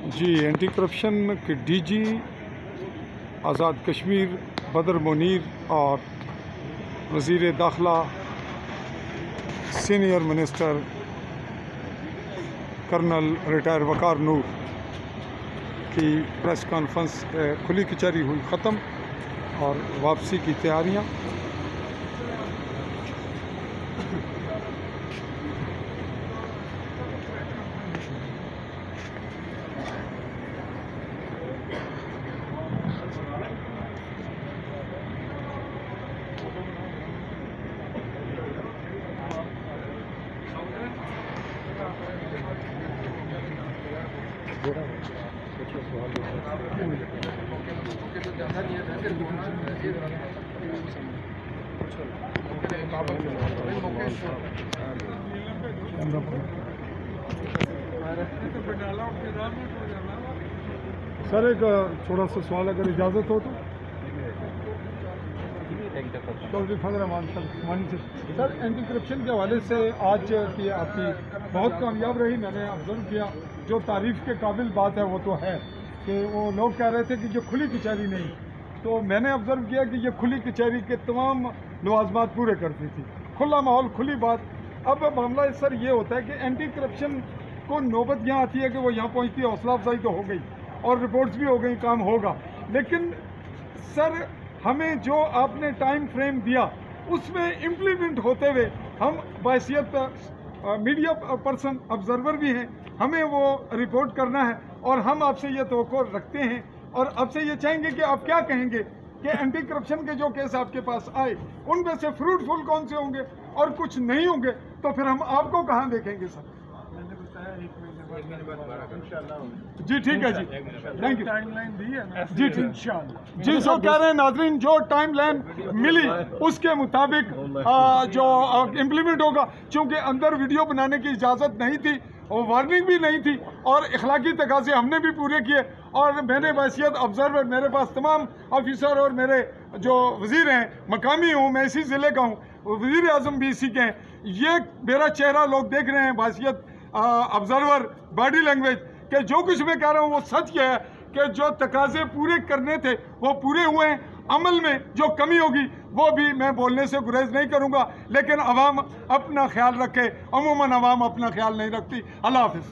जी, anti corruption के DG Azad Kashmir बदर मुनीर और वज़ीर दाखिला सीनियर मिनिस्टर कर्नल रिटायर वकार नूर की प्रेस कॉन्फ्रेंस खुली कचहरी हुई ख़त्म और वापसी की तैयारियां। सर, एक थोड़ा सा सवाल अगर इजाज़त हो तो। सर, एंटी करप्शन के हवाले से आज की आपकी बहुत कामयाब रही, मैंने ऑब्जर्व किया। जो तारीफ़ के काबिल बात है वो तो है कि वो लोग कह रहे थे कि जो खुली कचहरी नहीं, तो मैंने ऑब्जर्व किया कि ये खुली कचहरी के तमाम लवाजमात पूरे करती थी। खुला माहौल, खुली बात। अब मामला सर ये होता है कि एंटी करप्शन को नौबत यहाँ आती है कि वो यहाँ पहुँचती है, हौसला अफजाई तो हो गई और रिपोर्ट्स भी हो गई, काम होगा, लेकिन सर हमें जो आपने टाइम फ्रेम दिया उसमें इम्प्लीमेंट होते हुए हम बायसियत मीडिया पर्सन ऑब्जर्वर भी हैं, हमें वो रिपोर्ट करना है और हम आपसे ये तवक्को रखते हैं और आपसे ये चाहेंगे कि आप क्या कहेंगे कि एंटी करप्शन के जो केस आपके पास आए उनमें से फ्रूटफुल कौन से होंगे और कुछ नहीं होंगे तो फिर हम आपको कहाँ देखेंगे सर? जी ठीक है जी, थैंक यू। टाइमलाइन दी है ना? जी ठीक, जी सर कह रहे हैं नाजरीन, जो टाइमलाइन मिली उसके मुताबिक जो इम्प्लीमेंट होगा, क्योंकि अंदर वीडियो बनाने की इजाज़त नहीं थी और वार्निंग भी नहीं थी और इखलाकी तकाज़े हमने भी पूरे किए और मैंने बायसियत ऑब्जर्वर, मेरे पास तमाम ऑफिसर और मेरे जो वज़ीर हैं, मकामी हूँ, मैं इसी ज़िले का हूँ, वज़ीर आज़म भी इसी के हैं, ये मेरा चेहरा लोग देख रहे हैं, बायसियत ऑब्जर्वर, बॉडी लैंग्वेज कि जो कुछ मैं कह रहा हूँ वो सच क्या है कि जो तकाजे पूरे करने थे वो पूरे हुए हैं। अमल में जो कमी होगी वो भी मैं बोलने से गुरेज नहीं करूँगा, लेकिन अवाम अपना ख्याल रखे, अमूमन अवाम अपना ख्याल नहीं रखती। अल्लाह हाफ़िज़।